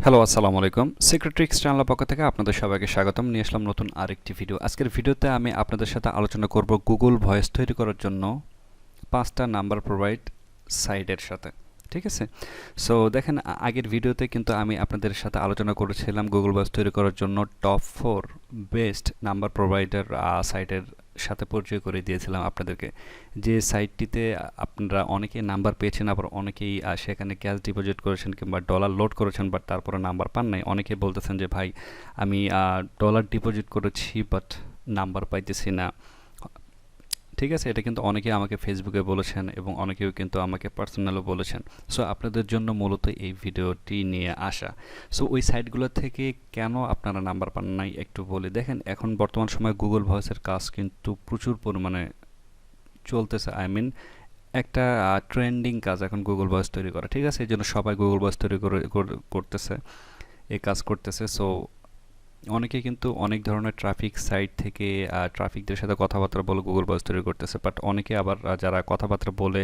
Hello, আসসালামু আলাইকুম। Secret tricks চ্যানেলের পক্ষ থেকে আপনাদের সবাইকে স্বাগতম। নিয়ে আসলাম নতুন আরেকটি ভিডিও। আজকের ভিডিওতে আমি আপনাদের সাথে আলোচনা করব গুগল ভয়েস তৈরি করার জন্য ৫টা নাম্বার প্রোভাইড সাইটের সাথে। ঠিক আছে? সো দেখেন আগের ভিডিওতে কিন্তু আমি আপনাদের সাথে আলোচনা করেছিলাম গুগল ভয়েস তৈরি করার জন্য টপ 4 বেস্ট নাম্বার প্রোভাইডার সাইটের সাথে পরিচয় করে দিয়েছিলাম আপনাদেরকে। যে সাইটটিতে আপনারা অনেকেই নাম্বার পেয়েছেন, আবার অনেকেই সেখানে ক্যাশ ডিপোজিট করেছেন কিংবা ডলার লোড করেছেন, বাট তারপরে নাম্বার পান নাই। অনেকে বলতেছেন যে ভাই আমি ডলার ডিপোজিট করেছি বাট নাম্বার পাইতেছি না। ঠিক আছে, এটা কিন্তু অনেকেই আমাকে ফেসবুকে বলেছেন এবং অনেকেও কিন্তু আমাকে পার্সোনালও বলেছেন। সো আপনাদের জন্য মূলত এই ভিডিওটি নিয়ে আসা। সো ওই সাইটগুলো থেকে কেন আপনারা নাম্বার পান নাই একটু বলি। দেখেন এখন বর্তমান সময়ে গুগল ভয়েসের কাজ কিন্তু প্রচুর পরিমাণে চলতেছে। আই মিন একটা ট্রেন্ডিং কাজ এখন গুগল ভয়েস তৈরি করা। ঠিক আছে, এই জন্য সবাই গুগল ভয়েস তৈরি করতেছে, এই কাজ করতেছে। সো অনেকে কিন্তু অনেক ধরনের ট্রাফিক সাইট থেকে ট্রাফিকদের সাথে কথাবার্তা বলে গুগল ভয়েস তৈরি করতেছে, বাট অনেকে আবার যারা কথাবার্তা বলে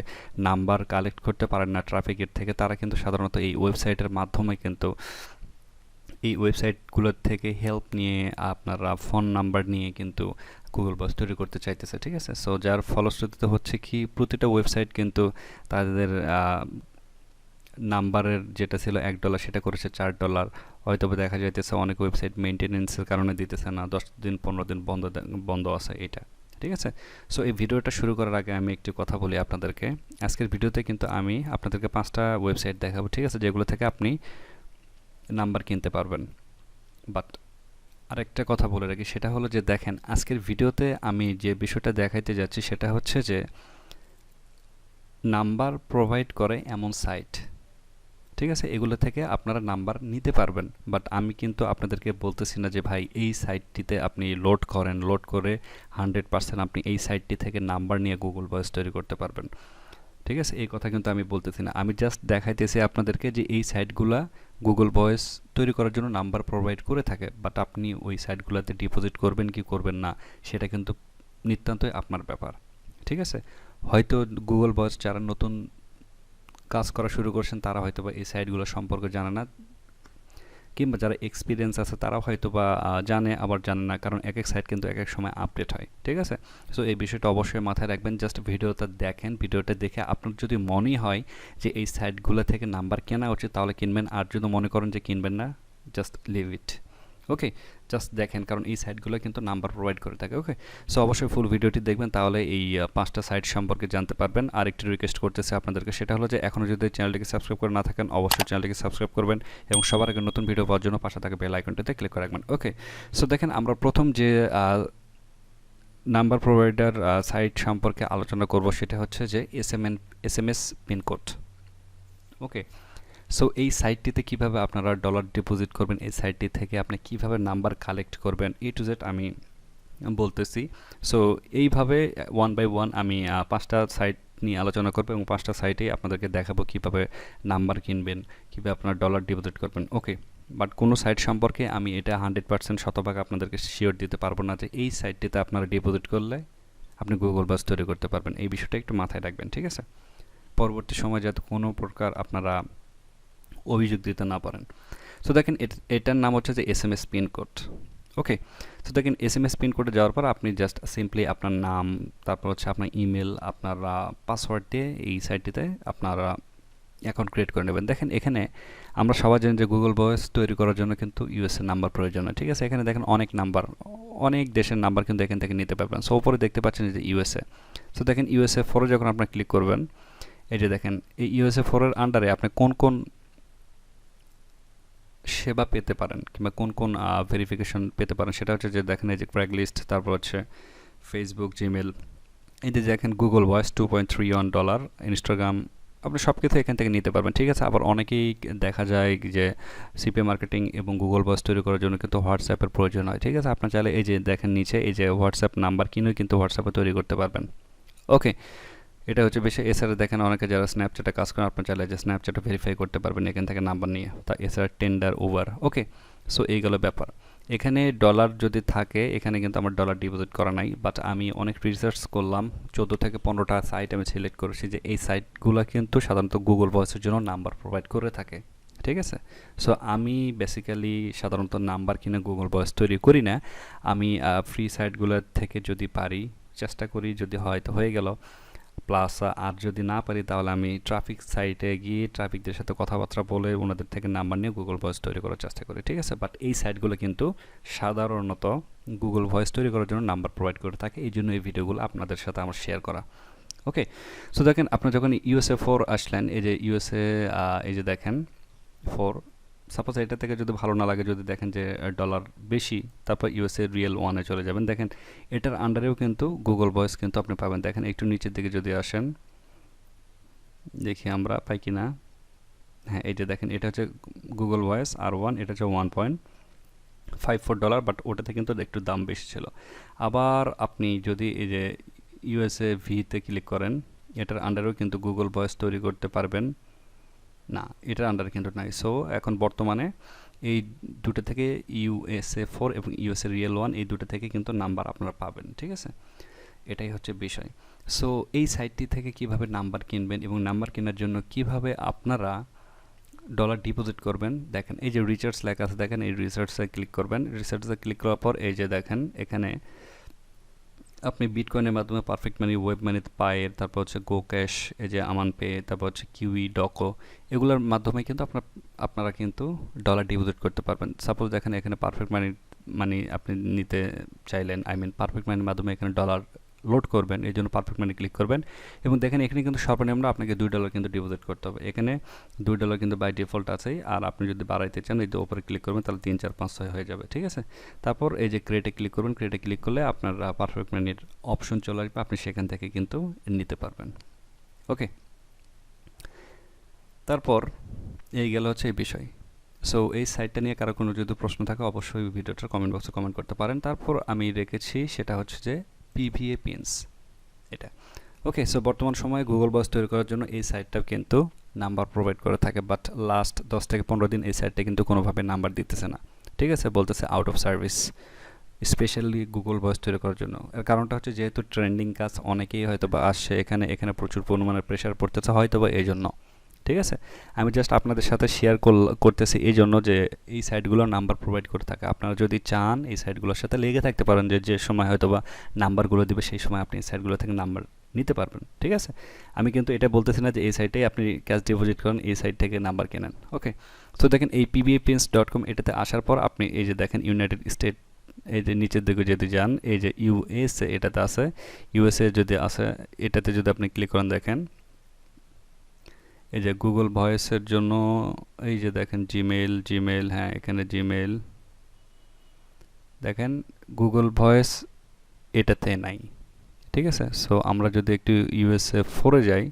নাম্বার কালেক্ট করতে পারেন না ট্রাফিকের থেকে, তারা কিন্তু সাধারণত এই ওয়েবসাইটের মাধ্যমে কিন্তু এই ওয়েবসাইটগুলোর থেকে হেল্প নিয়ে আপনারা ফোন নাম্বার নিয়ে কিন্তু গুগল ভয়েস তৈরি করতে চাইতেছে। ঠিক আছে, সো যার ফলশ্রুতিতে হচ্ছে কি প্রতিটা ওয়েবসাইট কিন্তু তাদের নাম্বারের যেটা ছিল $1 সেটা করেছে $4। হয়তো দেখা যাইতেছে অনেক ওয়েবসাইট মেনটেনেন্সের কারণে দিতেছে না, 10 দিন 15 দিন বন্ধ আছে এটা। ঠিক আছে, সো এই ভিডিওটা শুরু করার আগে আমি একটি কথা বলি আপনাদেরকে। আজকের ভিডিওতে কিন্তু আমি আপনাদেরকে 5টা ওয়েবসাইট দেখাবো, ঠিক আছে, যেগুলো থেকে আপনি নাম্বার কিনতে পারবেন। বাট আরেকটা কথা বলে রাখি, সেটা হলো যে দেখেন আজকের ভিডিওতে আমি যে বিষয়টা দেখাইতে যাচ্ছি সেটা হচ্ছে যে নাম্বার প্রোভাইড করে এমন সাইট। ঠিক আছে, এগুলো থেকে আপনারা নাম্বার নিতে পারবেন, বাট আমি কিন্তু আপনাদেরকে বলতেছি না যে ভাই এই সাইটটিতে আপনি লোড করেন, লোড করে 100% আপনি এই সাইটটি থেকে নাম্বার নিয়ে গুগল ভয়েস তৈরি করতে পারবেন। ঠিক আছে, এই কথা কিন্তু আমি বলতেছি না, আমি জাস্ট দেখাইতেছি আপনাদেরকে যে এই সাইটগুলা গুগল ভয়েস তৈরি করার জন্য নাম্বার প্রোভাইড করে থাকে, বাট আপনি ওই সাইটগুলোতে ডিপোজিট করবেন কি করবেন না সেটা কিন্তু নিতান্তই আপনার ব্যাপার। ঠিক আছে, হয়তো গুগল ভয়েস যারা নতুন কাজ করা শুরু করছেন তারা হয়তো বা এই সাইটগুলো সম্পর্কে জানে না, কিংবা যারা এক্সপিরিয়েন্স আছে তারাও হয়তো বা জানে আবার জানে না, কারণ এক এক সাইট কিন্তু এক এক সময় আপডেট হয়। ঠিক আছে, সো এই বিষয়টা অবশ্যই মাথায় রাখবেন। জাস্ট ভিডিওটা দেখেন, ভিডিওটা দেখে আপনার যদি মনে হয় যে এই সাইটগুলো থেকে নাম্বার কেনা উচিত তাহলে কিনবেন, আর যদি মনে করেন যে কিনবেন না, just leave it. Okay, just দেখেন, কারণ এই সাইটগুলো কিন্তু নাম্বার প্রোভাইড করে থাকে। ওকে, সো অবশ্যই ফুল ভিডিওটি দেখবেন, তাহলে এই 5টা সাইট সম্পর্কে জানতে পারবেন। আর একটি রিকোয়েস্ট করতেছি আপনাদেরকে, সেটা হলো যে এখনও যদি চ্যানেলটিকে সাবস্ক্রাইব করে না থাকেন অবশ্যই চ্যানেলটিকে সাবস্ক্রাইব করবেন এবং সবার আগে নতুন ভিডিও পাওয়ার জন্য পাশে থাকা বেল আইকনটিতে ক্লিক করে রাখবেন। ওকে, সো দেখেন আমরা প্রথম যে নাম্বার প্রোভাইডার সাইট সম্পর্কে আলোচনা করব সেটা হচ্ছে যে এসএমএস পিনকোড। ওকে, সো এই সাইটটিতে কিভাবে আপনারা ডলার ডিপোজিট করবেন, এই সাইটটি থেকে আপনি কিভাবে নাম্বার কালেক্ট করবেন, এ টু জেড আমি বলতেছি। সো এইভাবে ওয়ান বাই ওয়ান আমি 5টা সাইট নিয়ে আলোচনা করবো এবং 5টা সাইটেই আপনাদেরকে দেখাবো কিভাবে নাম্বার কিনবেন, কিভাবে আপনার ডলার ডিপোজিট করবেন। ওকে, বাট কোনো সাইট সম্পর্কে আমি এটা 100% শতভাগ আপনাদেরকে শিওর দিতে পারবো না যে এই সাইটটিতে আপনারা ডিপোজিট করলে আপনি গুগল ভয়েস তৈরি করতে পারবেন। এই বিষয়টা একটু মাথায় রাখবেন। ঠিক আছে, পরবর্তী সময় যাতে কোনো প্রকার আপনারা অভিযোগ দিতে না পারেন। সো দেখেন এটার নাম হচ্ছে যে এসএমএস পিনকোড। ওকে, তো দেখেন এসএমএস পিনকোডে যাওয়ার পর আপনি জাস্ট সিম্পলি আপনার নাম, তারপর হচ্ছে আপনার ইমেল, আপনার পাসওয়ার্ড দিয়ে এই সাইটটিতে আপনারা অ্যাকাউন্ট ক্রিয়েট করে নেবেন। দেখেন এখানে আমরা সবাই জানি যে গুগল ভয়েস তৈরি করার জন্য কিন্তু ইউএসএ নাম্বার প্রয়োজন হয়। ঠিক আছে, এখানে দেখেন অনেক নাম্বার, অনেক দেশের নাম্বার কিন্তু এখান থেকে নিতে পারবেন। সো উপরে দেখতে পাচ্ছেন যে ইউএসএ। সো দেখেন ইউএসএ 4 যখন আপনার ক্লিক করবেন, এই যে দেখেন এই ইউএসএ 4 এর আন্ডারে আপনি কোন কোন সেবা পেতে পারেন কিংবা কোন কোন ভেরিফিকেশন পেতে পারেন সেটা হচ্ছে যে দেখেন এই যে ক্র্যাগলিস্ট, তারপর হচ্ছে ফেসবুক, জিমেল, এই যে দেখেন গুগল ভয়েস $2.31, ইনস্টাগ্রাম, আপনি সব কিছু এখান থেকে নিতে পারবেন। ঠিক আছে, আবার অনেকেই দেখা যায় যে সিপি মার্কেটিং এবং গুগল ভয়েস তৈরি করার জন্য কিন্তু হোয়াটসঅ্যাপের প্রয়োজন হয়। ঠিক আছে, আপনার চাইলে এই যে দেখেন নিচে এই যে হোয়াটসঅ্যাপ নাম্বার কিনেও কিন্তু হোয়াটসঅ্যাপে তৈরি করতে পারবেন। ওকে, এটা হচ্ছে বেশি। এছাড়া দেখেন অনেকে যারা স্ন্যাপচ্যাটে কাজ করেন, আপনার চাইলে যে স্ন্যাপচ্যাটে ভেরিফাই করতে পারবেন এখান থেকে নাম্বার নিয়ে। তা এছাড়া টেন্ডার, উবার। ওকে, সো এইগুলো ব্যাপার। এখানে ডলার যদি থাকে, এখানে কিন্তু আমার ডলার ডিপোজিট করা নাই, বাট আমি অনেক রিসার্চ করলাম, 14 থেকে 15টা সাইট আমি সিলেক্ট করেছি যে এই সাইটগুলো কিন্তু সাধারণত গুগল ভয়েসের জন্য নাম্বার প্রোভাইড করে থাকে। ঠিক আছে। সো আমি বেসিক্যালি সাধারণত নাম্বার কিনে গুগল ভয়েস তৈরি করি না। আমি ফ্রি সাইটগুলোর থেকে যদি পারি চেষ্টা করি, যদি হয় তো হয়ে গেল। প্লাস আর যদি না পারি তাহলে আমি ট্রাফিক সাইটে গিয়ে ট্রাফিকদের সাথে কথাবার্তা বলে ওনাদের থেকে নাম্বার নিয়ে গুগল ভয়েস তৈরি করার চেষ্টা করি, ঠিক আছে। বাট এই সাইটগুলো কিন্তু সাধারণত গুগল ভয়েস তৈরি করার জন্য নাম্বার প্রোভাইড করে থাকে, এই জন্য এই ভিডিওগুলো আপনাদের সাথে আমার শেয়ার করা। ওকে, সো দেখেন আপনার যখন ইউএসএ 4 আসলেন, এই যে ইউএসএ, এই যে দেখেন 4, সাপোজ এটা থেকে যদি ভালো না লাগে, যদি দেখেন যে ডলার বেশি, তারপর ইউএসএ রিয়েল 1-এ চলে যাবেন। দেখেন এটার আন্ডারেও কিন্তু গুগল ভয়েস কিন্তু আপনি পাবেন। দেখেন একটু নিচের দিকে যদি আসেন, দেখি আমরা পাই কি না। হ্যাঁ, এই যে দেখেন এটা হচ্ছে গুগল ভয়েস R1, এটা হচ্ছে $1.54, বাট ওটাতে কিন্তু একটু দাম বেশি ছিল। আবার আপনি যদি এই যে ইউএসএ ভিতে ক্লিক করেন, এটার আন্ডারেও কিন্তু গুগল ভয়েস তৈরি করতে পারবেন না, এটার আন্ডারে কিন্তু নাই। সো এখন বর্তমানে এই দুটো থেকে ইউএসএ 4 এবং ইউএসএ রিয়েল 1, এই দুটো থেকে কিন্তু নাম্বার আপনারা পাবেন, ঠিক আছে। এটাই হচ্ছে বিষয়। সো এই সাইটটি থেকে কিভাবে নাম্বার কিনবেন এবং নাম্বার কেনার জন্য কিভাবে আপনারা ডলার ডিপোজিট করবেন, দেখেন এই যে রিচার্জ লেখা আছে, দেখেন এই রিচার্জে ক্লিক করবেন। রিচার্জে ক্লিক করার পর এই যে দেখেন এখানে আপনি বিটকয়েনের মাধ্যমে পারফেক্ট মানি, ওয়েব মানি, পায়ের, তারপর হচ্ছে গো ক্যাশ, এই যে আমান পে, তারপর হচ্ছে কিউই, ডকো, এগুলোর মাধ্যমে কিন্তু আপনারা কিন্তু ডলার ডিপোজিট করতে পারবেন। সাপোজ দেখেন এখানে পারফেক্ট মানি আপনি নিতে চাইলেন, আই মিন পারফেক্ট মানির মাধ্যমে এখানে ডলার লোড করবেন, এই জন্য পারফেক্ট মানি ক্লিক করবেন। এবং দেখেন এখানে কিন্তু সর্বনিম্ন আপনাকে $2 কিন্তু ডিপোজিট করতে হবে। এখানে $2 কিন্তু বাই ডিফল্ট আছেই, আর আপনি যদি বাড়াইতে চান এই যে ওপরে ক্লিক করবেন, তাহলে 3, 4, 5, 6 হয়ে যাবে, ঠিক আছে। তারপর এই যে ক্রিয়েটে ক্লিক করবেন, ক্রিয়েটে ক্লিক করলে আপনার পারফেক্ট মানির অপশন চলে আসবে, আপনি সেখান থেকে কিন্তু নিতে পারবেন। ওকে, তারপর এই গেল হচ্ছে এই বিষয়। সো এই সাইটটা নিয়ে কারো কোনো যদি প্রশ্ন থাকে অবশ্যই ভিডিওটার কমেন্ট বক্সে কমেন্ট করতে পারেন। তারপর আমি রেখেছি সেটা হচ্ছে যে পিভিএ পিনস, এটা। ওকে, সো বর্তমান সময়ে গুগল ভয়েস তৈরি করার জন্য এই সাইটটা কিন্তু নাম্বার প্রোভাইড করে থাকে, বাট লাস্ট 10 থেকে 15 দিন এই সাইটটা কিন্তু কোনোভাবে নাম্বার দিতেছে না, ঠিক আছে, বলতেছে out of service, specially Google voice তৈরি করার জন্য। এর কারণটা হচ্ছে যেহেতু ট্রেন্ডিং কাজ অনেকেই হয়তো বা আসছে, এখানে প্রচুর পরিমাণে প্রেশার পড়তেছে হয়তো বা এই জন্য, ঠিক আছে। আমি জাস্ট আপনাদের সাথে শেয়ার করতেছি এই জন্য যে এই সাইটগুলোর নাম্বার প্রোভাইড করে থাকে। আপনারা যদি চান এই সাইটগুলোর সাথে লেগে থাকতে পারেন, যে সময় হয়তো বা নাম্বারগুলো দিবে সেই সময় আপনি এই সাইটগুলো থেকে নাম্বার নিতে পারবেন, ঠিক আছে। আমি কিন্তু এটা বলতেছি না যে এই সাইটেই আপনি ক্যাশ ডিপোজিট করেন, এই সাইট থেকে নাম্বার কেনেন। ওকে, তো দেখেন এই pbapins.com, এটাতে আসার পর আপনি এই যে দেখেন ইউনাইটেড স্টেট, এই যে নিচের দিকে যদি যান, এই যে ইউএসএ এটাতে আছে, ইউএসএ যদি আছে এটাতে যদি আপনি ক্লিক করেন, দেখেন এই যে গুগল ভয়েসের জন্য এই যে দেখেন জিমেল, হ্যাঁ এখানে জিমেল, দেখেন গুগল ভয়েস এটাতে নাই, ঠিক আছে। সো আমরা যদি একটু ইউএসএ 4-এ যাই,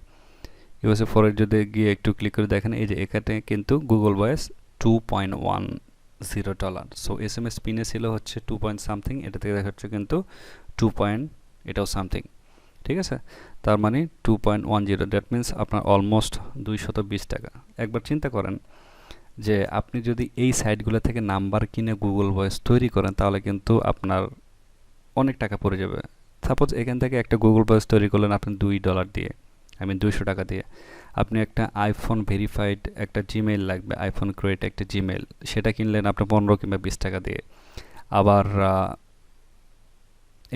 ইউএসএ 4-এ যদি গিয়ে একটু ক্লিক করে দেখেন এই যে এখানে কিন্তু গুগল ভয়েস $2.10। সো এসএমএস পিনে ছিল হচ্ছে 2 পয়েন্ট সামথিং, এটা থেকে দেখা হচ্ছে কিন্তু 2 পয়েন্ট এটাও সামথিং, ঠিক আছে। তার মানে 2.10, দ্যাট মিনস আপনার অলমোস্ট $220। একবার চিন্তা করেন যে আপনি যদি এই সাইটগুলো থেকে নাম্বার কিনে গুগল ভয়েস তৈরি করেন তাহলে কিন্তু আপনার অনেক টাকা পড়ে যাবে। সাপোজ এখান থেকে একটা গুগল ভয়েস তৈরি করলেন আপনি $2 দিয়ে, আই মিন $200 দিয়ে। আপনি একটা আইফোন ভেরিফাইড একটা জিমেইল লাগবে, আইফোন ক্রিয়েট একটা জিমেইল, সেটা কিনলেন আপনি 15 কিংবা 20 টাকা দিয়ে। আবার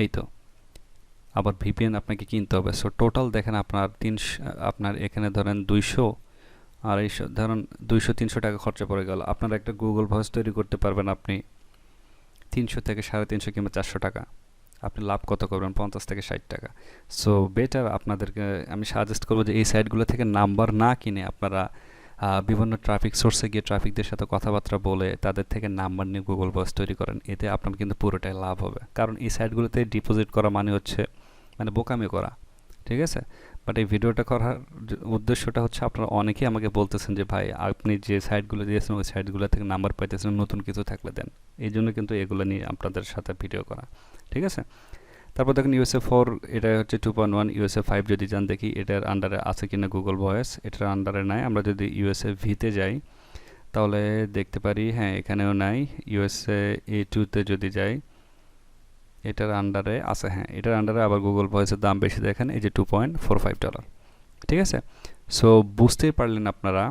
এই তো আবার ভিপিএন আপনাকে কিনতে হবে। সো টোটাল দেখেন আপনার আপনার এখানে ধরেন 200, আর এই ধরেন 200-300 টাকা খরচা পড়ে গেল। আপনার একটা গুগল ভয়েস তৈরি করতে পারবেন আপনি 300 থেকে 350 কিংবা 400 টাকা। আপনি লাভ কত করবেন? 50 থেকে 60 টাকা। সো বেটার আপনাদেরকে আমি সাজেস্ট করবো যে এই সাইটগুলো থেকে নাম্বার না কিনে আপনারা বিভিন্ন ট্রাফিক সোর্সে গিয়ে ট্রাফিকদের সাথে কথাবার্তা বলে তাদের থেকে নাম্বার নিয়ে গুগল ভয়েস তৈরি করেন, এতে আপনার কিন্তু পুরোটাই লাভ হবে। কারণ এই সাইটগুলোতে ডিপোজিট করা মানে হচ্ছে মানে বোকামি করা, ঠিক আছে। বাট এই ভিডিওটা করার উদ্দেশ্যটা হচ্ছে আপনারা অনেকেই আমাকে বলতেছেন যে ভাই আপনি যে সাইটগুলো দিয়েছেন ওই সাইটগুলো থেকে নাম্বার পাইতেছেন, নতুন কিছু থাকলে দেন। এই জন্য কিন্তু এগুলো নিয়ে আপনাদের সাথে ভিডিও করা, ঠিক আছে। তারপর দেখেন ইউএসএ 4 এটা হচ্ছে 2.1, ইউএসএ 5 যদি যান দেখি এটার আন্ডারে আছে কিনা গুগল ভয়েস, এটার আন্ডারে নাই। আমরা যদি ইউএসএ ভিতে যাই তাহলে দেখতে পারি হ্যাঁ এখানেও নাই। ইউএসএ A2-তে যদি যাই এটার আন্ডারে আছে, হ্যাঁ এটার আন্ডারে আবার গুগল ভয়েসের দাম বেশি, দেখেন এই যে $2.45, ঠিক আছে। সো বুঝতেই পারলেন আপনারা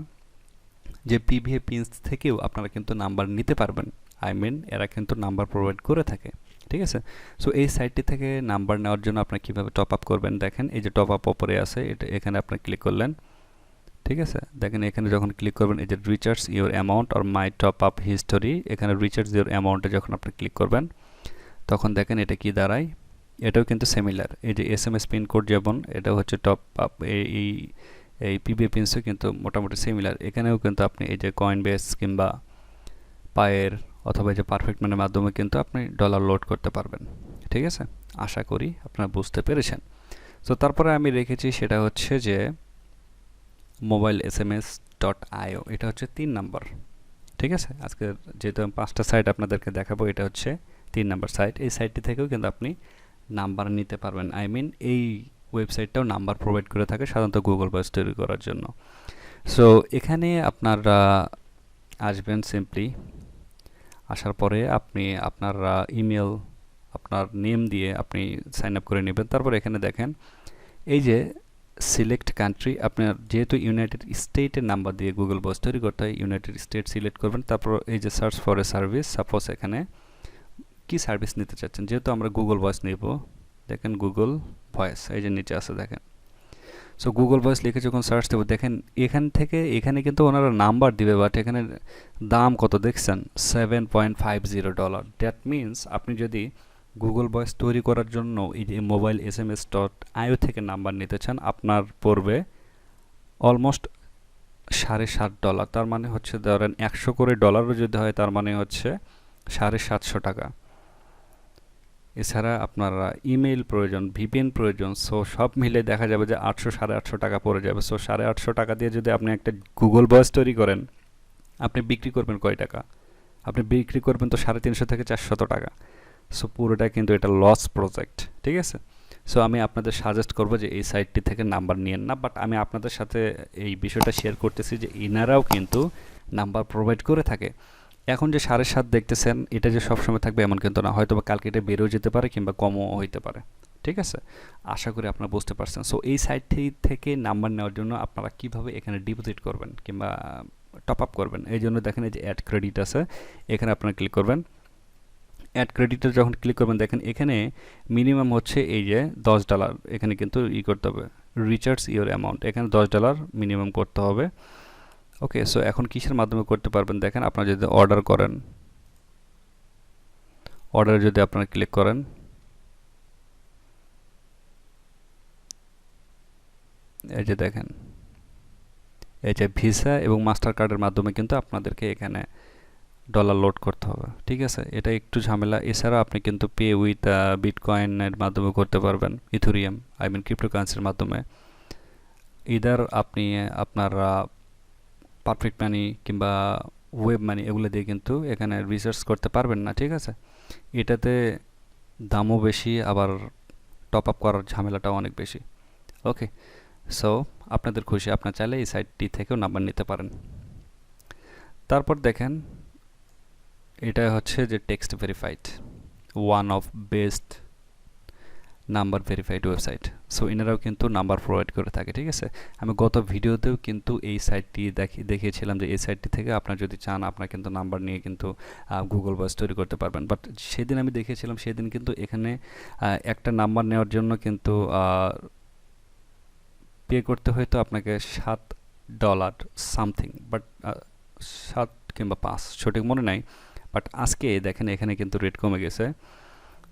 যে পিভিএ পিন্স থেকেও আপনারা কিন্তু নাম্বার নিতে পারবেন। আই মিন এরা কিন্তু নাম্বার প্রোভাইড করে থাকে, ঠিক আছে। সো এই সাইটটি থেকে নাম্বার নেওয়ার জন্য আপনারা কীভাবে টপ আপ করবেন দেখেন, এই যে টপ আপ ওপরে আছে, এটা এখানে আপনি ক্লিক করলেন, ঠিক আছে। দেখেন এখানে যখন ক্লিক করবেন এই যে recharge your amount or my top up history, এখানে রিচার্জ ইওর অ্যামাউন্টে যখন আপনি ক্লিক করবেন তখন দেখেন এটা কি দাঁড়ায়, এটাও কিন্তু সিমিলার। এই যে SMS পিন কোড যেমন এটা হচ্ছে টপ আপ, এই পিভিএ পিন্সও কিন্তু মোটামুটি সিমিলার। এখানেও কিন্তু আপনি এই যে কয়েনবেস কিংবা পায়ের অথবা এই যে পারফেক্ট মানের মাধ্যমে কিন্তু আপনি ডলার লোড করতে পারবেন, ঠিক আছে। আশা করি আপনারা বুঝতে পেরেছেন। তো তারপরে আমি রেখেছি সেটা হচ্ছে যে mobileSMS.io, এটা হচ্ছে 3 নাম্বার, ঠিক আছে। আজকে যেহেতু আমি 5টা সাইট আপনাদেরকে দেখাবো, এটা হচ্ছে 3 নাম্বার সাইট। এই সাইটটি থেকেও কিন্তু আপনি নাম্বার নিতে পারবেন। আই মিন এই ওয়েবসাইটটাও নাম্বার প্রোভাইড করে থাকে সাধারণত গুগল ভয়েস তৈরি করার জন্য। সো এখানে আপনারা আসবেন, সিম্পলি আসার পরে আপনি আপনার ইমেল, আপনার নেম দিয়ে আপনি সাইন আপ করে নেবেন। তারপর এখানে দেখেন এই যে সিলেক্ট কান্ট্রি, আপনার যেহেতু ইউনাইটেড স্টেটের নাম্বার দিয়ে গুগল ভয়েস তৈরি করতে হয়, ইউনাইটেড স্টেট সিলেক্ট করবেন। তারপর এই যে search for a service, suppose এখানে কি সার্ভিস নিতে চাচ্ছেন, যেহেতু আমরা গুগল ভয়েস নেব, দেখেন গুগল ভয়েস এই যে নিচে আছে দেখেন। সো গুগল ভয়েস লিখে যখন সার্চ দেবো দেখেন এখান থেকে এখানে কিন্তু ওনারা নাম্বার দিবে, বাট এখানে দাম কত দেখছেন, $7.50। দ্যাট মিনস আপনি যদি গুগল ভয়েস তৈরি করার জন্য এই যে mobileSMS.io থেকে নাম্বার নিতে চান, আপনার পড়বে অলমোস্ট $7.50। তার মানে হচ্ছে ধরেন 100 করে ডলারও যদি হয় তার মানে হচ্ছে $750। এছাড়া আপনার ইমেইল প্রয়োজন, ভিপিএন প্রয়োজন, সো সব মিলে দেখা যাবে যে 800-850 টাকা পড়ে যাবে। সো 850 টাকা দিয়ে যদি আপনি একটা গুগল ভয়েস তৈরি করেন, আপনি বিক্রি করবেন কয় টাকা? আপনি বিক্রি করবেন তো 350 থেকে 400 টাকা। সো পুরোটা কিন্তু এটা লস প্রজেক্ট, ঠিক আছে। সো আমি আপনাদের সাজেস্ট করব যে এই সাইটটি থেকে নাম্বার নিয়েন না, বাট আমি আপনাদের সাথে এই বিষয়টা শেয়ার করতেছি যে ইনারাও কিন্তু নাম্বার প্রোভাইড করে থাকে। এখন যে 7.5 দেখতেছেন এটা যে সবসময় থাকবে এমন কিন্তু না, হয়তো বা কালকে এটা বেরো যেতে পারে কিংবা কমও হইতে পারে, ঠিক আছে। আশা করি আপনারা বুঝতে পারছেন। সো এই সাইটটি থেকে নাম্বার নেওয়ার জন্য আপনারা কিভাবে এখানে ডিপোজিট করবেন কিংবা টপ আপ করবেন, এই জন্য দেখেন এই যে অ্যাড ক্রেডিট আছে, এখানে আপনারা ক্লিক করবেন। অ্যাড ক্রেডিটে যখন ক্লিক করবেন দেখেন এখানে মিনিমাম হচ্ছে এই যে $10, এখানে কিন্তু করতে হবে রিচার্জ ইওর অ্যামাউন্ট, এখানে $10 মিনিমাম করতে হবে। ওকে, সো এখন কিসের মাধ্যমে করতে পারবেন দেখেন, আপনারা যদি অর্ডার করেন, অর্ডারে যদি আপনারা ক্লিক করেন, এই যে দেখেন এই যে ভিসা এবং মাস্টার কার্ডের মাধ্যমে কিন্তু আপনাদেরকে এখানে ডলার লোড করতে হবে, ঠিক আছে। এটা একটু ঝামেলা। এছাড়া আপনি কিন্তু পে উইথ বিটকয়েনের মাধ্যমে করতে পারবেন, ইথেরিয়াম আই মিন ক্রিপ্টোকারেন্সির মাধ্যমে। ইদার আপনি আপনার পারফেক্ট মানি কিংবা ওয়েব মানি এগুলো দিয়ে কিন্তু এখানে রিসার্চ করতে পারবেন না, ঠিক আছে। এটাতে দামও বেশি, আবার টপ আপ করার ঝামেলাটাও অনেক বেশি। ওকে, সো আপনাদের খুশি, আপনার চাইলে এই সাইটটি থেকেও নাম্বার নিতে পারেন। তারপর দেখেন এটা হচ্ছে যে text verified, one of best number verified website. So এনারাও কিন্তু নাম্বার প্রোভাইড করে থাকে, ঠিক আছে। আমি গত ভিডিওতেও কিন্তু এই সাইটটি দেখিয়েছিলাম যে এই সাইটটি থেকে আপনার যদি চান আপনার কিন্তু নাম্বার নিয়ে কিন্তু গুগল ভয়েস তৈরি করতে পারবেন। বাট সেদিন আমি দেখিয়েছিলাম, সেদিন কিন্তু এখানে একটা নাম্বার নেওয়ার জন্য কিন্তু পে করতে হয়তো আপনাকে $7 সামথিং, বাট 7 কিংবা 5 সঠিক মনে নাই। বাট আজকে দেখেন এখানে কিন্তু রেট কমে গেছে।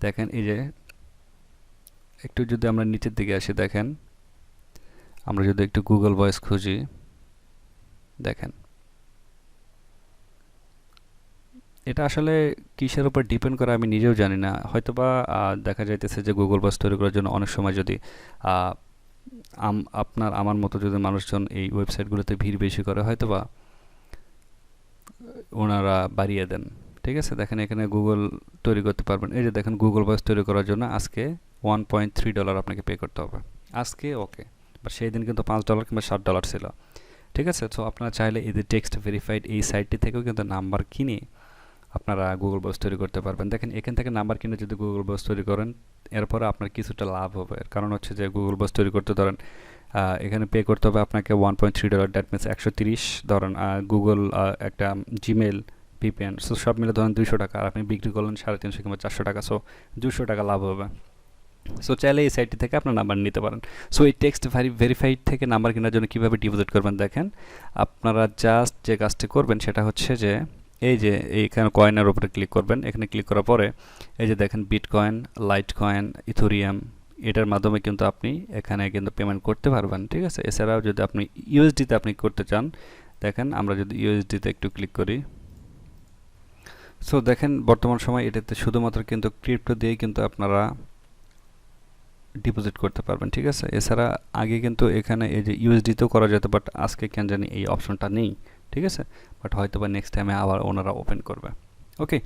দেখেন এই যে একটু যদি আমরা নিচের দিকে আসি, দেখেন আমরা যদি একটু গুগল ভয়েস খুঁজি, দেখেন এটা আসলে কিসের উপর ডিপেন্ড করে আমি নিজেও জানি না। হয়তোবা দেখা যাইতেছে যে গুগল ভয়েস তৈরি করার জন্য অনেক সময় যদি আপনার আমার মতো যদি মানুষজন এই ওয়েবসাইটগুলোতে ভিড় বেশি করে হয়তোবা ওনারা বাড়িয়ে দেন, ঠিক আছে। দেখেন এখানে গুগল তৈরি করতে পারবেন। এই যে দেখেন গুগল ভয়েস তৈরি করার জন্য আজকে $1.3 আপনাকে পে করতে হবে আজকে, ওকে। বাট সেই দিন কিন্তু $5 কিংবা $7 ছিল, ঠিক আছে। সো আপনারা চাইলে এই যে টেক্সট ভেরিফাইড এই সাইটটি থেকেও কিন্তু নাম্বার কিনে আপনারা গুগল ভয়েস তৈরি করতে পারবেন। দেখেন এখান থেকে নাম্বার কিনে যদি গুগল ভয়েস তৈরি করেন, এরপরে আপনার কিছুটা লাভ হবে। এর কারণ হচ্ছে যে গুগল ভয়েস তৈরি করতে ধরেন এখানে পে করতে হবে আপনাকে $1.3, দ্যাট মিনস 130 ধরেন। গুগল একটা জিমেল ভিপিএন, সো সব মিলে ধরেন $200, আর আপনি বিক্রি করলেন 350 কিংবা $400, সো $200 লাভ হবে। সো চাইলে এই সাইটটি থেকে আপনার নাম্বার নিতে পারেন। সো এই টেক্সট ভেরিফাইড থেকে নাম্বার কেনার জন্য কীভাবে ডিপোজিট করবেন দেখেন, আপনারা জাস্ট যে কাজটি করবেন সেটা হচ্ছে যে এই যে এইখানে কয়েনের উপরে ক্লিক করবেন। এখানে ক্লিক করার পরে এই যে দেখেন বিটকয়েন, লাইট কয়েন, ইথোরিয়াম, এটার মাধ্যমে কিন্তু আপনি এখানে কিন্তু পেমেন্ট করতে পারবেন, ঠিক আছে। এছাড়াও যদি আপনি ইউএসডিতে আপনি করতে চান, দেখেন আমরা যদি ইউএসডিতে একটু ক্লিক করি, সো দেখেন বর্তমান সময় এটাতে শুধুমাত্র কিন্তু ক্রিপ্টো দিয়েই কিন্তু আপনারা ডিপোজিট করতে পারবেন, ঠিক আছে। এছাড়া আগে কিন্তু এখানে এই যে ইউএসডিতেও করা যেত, বাট আজকে কেন জানি এই অপশনটা নেই, ঠিক আছে। বাট হয়তো বা নেক্সট টাইমে আবার ওনারা ওপেন করবে। ওকে,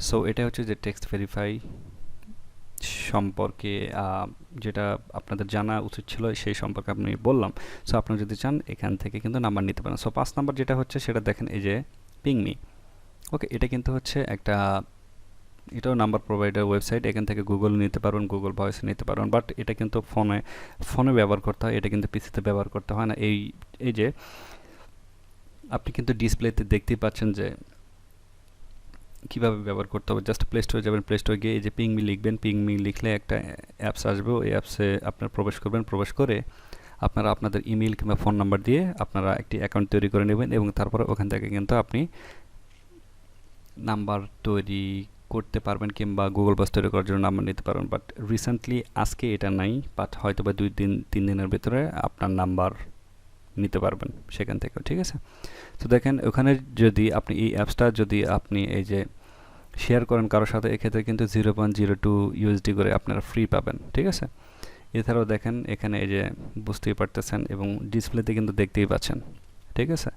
সো এটা হচ্ছে যে টেক্সট ভেরিফাই সম্পর্কে যেটা আপনাদের জানা উচিত ছিল সেই সম্পর্কে আপনি বললাম। সো আপনারা যদি চান এখান থেকে কিন্তু নাম্বার নিতে পারেন। সো 5 নাম্বার যেটা হচ্ছে সেটা দেখেন এই যে পিংমি। ওকে, এটা কিন্তু হচ্ছে একটা, এটাও নাম্বার প্রোভাইডার ওয়েবসাইট। এখান থেকে গুগল নিতে পারবেন, গুগল ভয়েস নিতে পারবেন, বাট এটা কিন্তু ফোনে ব্যবহার করতে হয়, এটা কিন্তু পিসিতে ব্যবহার করতে হয় না। এই যে আপনি কিন্তু ডিসপ্লেতে দেখতেই পাচ্ছেন যে কীভাবে ব্যবহার করতে হবে। জাস্ট প্লে স্টোরে যাবেন, প্লে স্টোরে গিয়ে এই যে পিংমি লিখবেন, পিংমি লিখলে একটা অ্যাপস আসবে, ওই অ্যাপসে আপনার প্রবেশ করবেন। প্রবেশ করে আপনারা আপনাদের ইমেল কিংবা ফোন নাম্বার দিয়ে আপনারা একটি অ্যাকাউন্ট তৈরি করে নেবেন, এবং তারপরে ওখান থেকে কিন্তু আপনি নাম্বার তৈরি করতে পারবেন কিংবা গুগল ভয়েস তৈরি করার জন্য নাম্বার নিতে পারবেন। বাট রিসেন্টলি আজকে এটা নাই, বাট হয়তো বা 2-3 দিনের ভিতরে আপনার নাম্বার নিতে পারবেন সেখান থেকে, ঠিক আছে। তো দেখেন ওখানে যদি আপনি এই অ্যাপসটা যদি আপনি এই যে শেয়ার করেন কারোর সাথে, এক্ষেত্রে কিন্তু 0.02 ইউএসডি করে আপনারা ফ্রি পাবেন, ঠিক আছে। এছাড়াও দেখেন এখানে এই যে বুঝতেই পারতেছেন এবং ডিসপ্লেতে কিন্তু দেখতেই পাচ্ছেন, ঠিক আছে।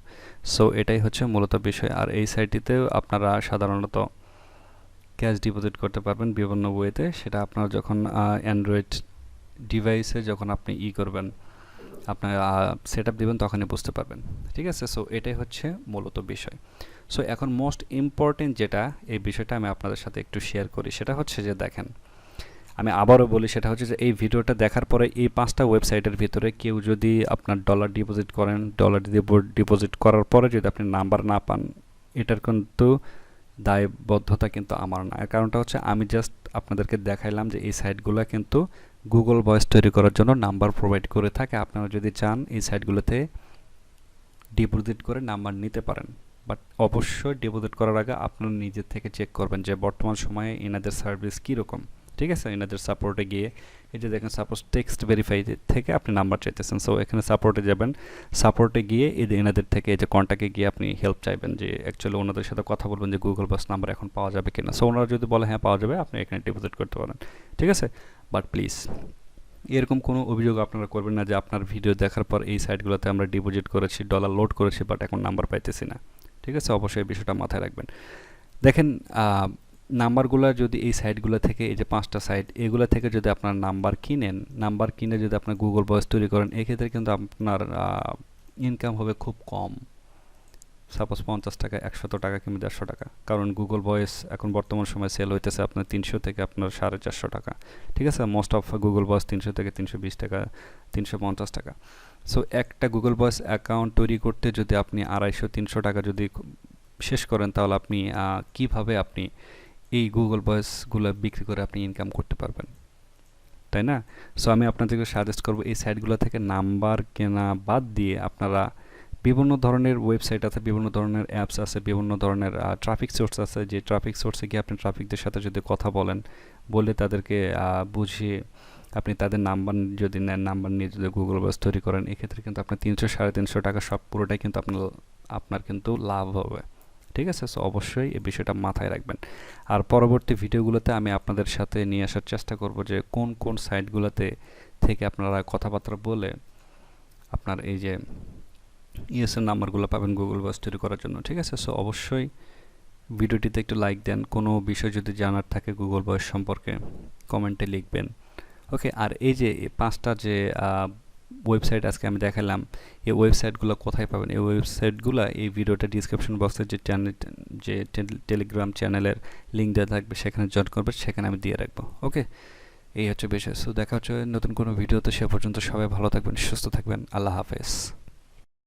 সো এটাই হচ্ছে মূলত বিষয়। আর এই সাইটটিতেও আপনারা সাধারণত ক্যাশ ডিপোজিট করতে পারবেন বিভিন্ন ওয়েতে। সেটা আপনার যখন অ্যান্ড্রয়েড ডিভাইসে যখন আপনি করবেন, আপনার সেট আপ দেবেন, তখনই বুঝতে পারবেন, ঠিক আছে। সো এটাই হচ্ছে মূলত বিষয়। সো এখন মোস্ট ইম্পর্টেন্ট যেটা, এই বিষয়টা আমি আপনাদের সাথে একটু শেয়ার করি, সেটা হচ্ছে যে দেখেন আমি আবারও বলি, সেটা হচ্ছে যে এই ভিডিওটা দেখার পরে এই 5টা ওয়েবসাইটের ভিতরে কেউ যদি আপনার ডলার ডিপোজিট করেন, ডলার ডিপোজিট করার পরে যদি আপনি নাম্বার না পান, এটার কিন্তু দায়বদ্ধতা কিন্তু আমার না। এর কারণটা হচ্ছে আমি জাস্ট আপনাদেরকে দেখাইলাম যে এই সাইটগুলো কিন্তু গুগল ভয়েস তৈরি করার জন্য নাম্বার প্রোভাইড করে থাকে। আপনারা যদি চান এই সাইটগুলোতে ডিপোজিট করে নাম্বার নিতে পারেন, বাট অবশ্যই ডিপোজিট করার আগে আপনারা নিজের থেকে চেক করবেন যে বর্তমান সময়ে এনাদের সার্ভিস কীরকম, ঠিক আছে। এনাদের সাপোর্টে গিয়ে এই যে দেখেন সাপোজ টেক্সট ভেরিফাই থেকে আপনি নাম্বার চাইতেছেন, সো এখানে সাপোর্টে যাবেন। সাপোর্টে গিয়ে এই যে এনাদের থেকে এই যে কন্ট্যাক্টে গিয়ে আপনি হেল্প চাইবেন, যে অ্যাকচুয়ালি ওনাদের সাথে কথা বলবেন যে গুগল ভয়েস নাম্বার এখন পাওয়া যাবে কিনা। সো ওনারা যদি বলে হ্যাঁ পাওয়া যাবে, আপনি এখানে ডিপোজিট করতে পারেন, ঠিক আছে। বাট প্লিজ এরকম কোনো অভিযোগ আপনারা করবেন না যে আপনার ভিডিও দেখার পর এই সাইটগুলোতে আমরা ডিপোজিট করেছি, ডলার লোড করেছি, বাট এখন নাম্বার পাইতেছি না, ঠিক আছে। অবশ্যই এই বিষয়টা মাথায় রাখবেন। দেখেন নাম্বারগুলো যদি এই সাইটগুলো থেকে, এই যে 5টা সাইট, এগুলো থেকে যদি আপনার নাম্বার কিনেন, নাম্বার কিনে যদি আপনার গুগল ভয়েস তৈরি করেন, এক্ষেত্রে কিন্তু আপনার ইনকাম হবে খুব কম। সাপোজ 50 টাকা, 100 টাকা কিংবা 150 টাকা। কারণ গুগল ভয়েস এখন বর্তমান সময় সেল হইতেছে আপনার 300 থেকে আপনার 450 টাকা, ঠিক আছে। মোস্ট অফ গুগল ভয়েস 300 থেকে 320 টাকা, 350 টাকা। সো একটা গুগল ভয়েস অ্যাকাউন্ট তৈরি করতে যদি আপনি 250-300 টাকা যদি শেষ করেন, তাহলে আপনি কিভাবে আপনি এই গুগল ভয়েসগুলো বিক্রি করে আপনি ইনকাম করতে পারবেন, তাই না? সো আমি আপনাদেরকে সাজেস্ট করব এই সাইটগুলো থেকে নাম্বার কেনা বাদ দিয়ে আপনারা বিভিন্ন ধরনের ওয়েবসাইট আছে, বিভিন্ন ধরনের অ্যাপস আছে, বিভিন্ন ধরনের ট্রাফিক সোর্স আছে, যে ট্রাফিক সোর্সে গিয়ে আপনি ট্রাফিকদের সাথে যদি কথা বলেন, বলে তাদেরকে বুঝিয়ে আপনি তাদের নাম্বার যদি নেন, নাম্বার নিয়ে যদি গুগল ভয়েস তৈরি করেন, এক্ষেত্রে কিন্তু আপনার 300-350 টাকা সব পুরোটাই কিন্তু আপনার কিন্তু লাভ হবে, ঠিক আছে। সো অবশ্যই এই বিষয়টা মাথায় রাখবেন। আর পরবর্তী ভিডিওগুলোতে আমি আপনাদের সাথে নিয়ে আসার চেষ্টা করব যে কোন কোন সাইটগুলোতে থেকে আপনারা কথাবার্তা বলে আপনার এই যে ইউএসএর নাম্বারগুলো পাবেন গুগল ভয়েস তৈরি করার জন্য, ঠিক আছে। সো অবশ্যই ভিডিওটিতে একটু লাইক দেন। কোনো বিষয় যদি জানার থাকে গুগল ভয়েস সম্পর্কে কমেন্টে লিখবেন, ওকে। আর এই যে 5টা যে ওয়েবসাইট আজকে আমি দেখালাম, এই ওয়েবসাইটগুলো কোথায় পাবেন? এই ওয়েবসাইটগুলো এই ভিডিওটা ডিসক্রিপশন বক্সে যে টেলিগ্রাম চ্যানেলের লিঙ্ক দেওয়া থাকবে, সেখানে জয়েন করবে, সেখানে আমি দিয়ে রাখবো। ওকে, এই হচ্ছে বিষয়। সো দেখা হচ্ছে নতুন কোনো ভিডিওতে। সে পর্যন্ত সবাই ভালো থাকবেন, সুস্থ থাকবেন। আল্লাহ হাফেজ।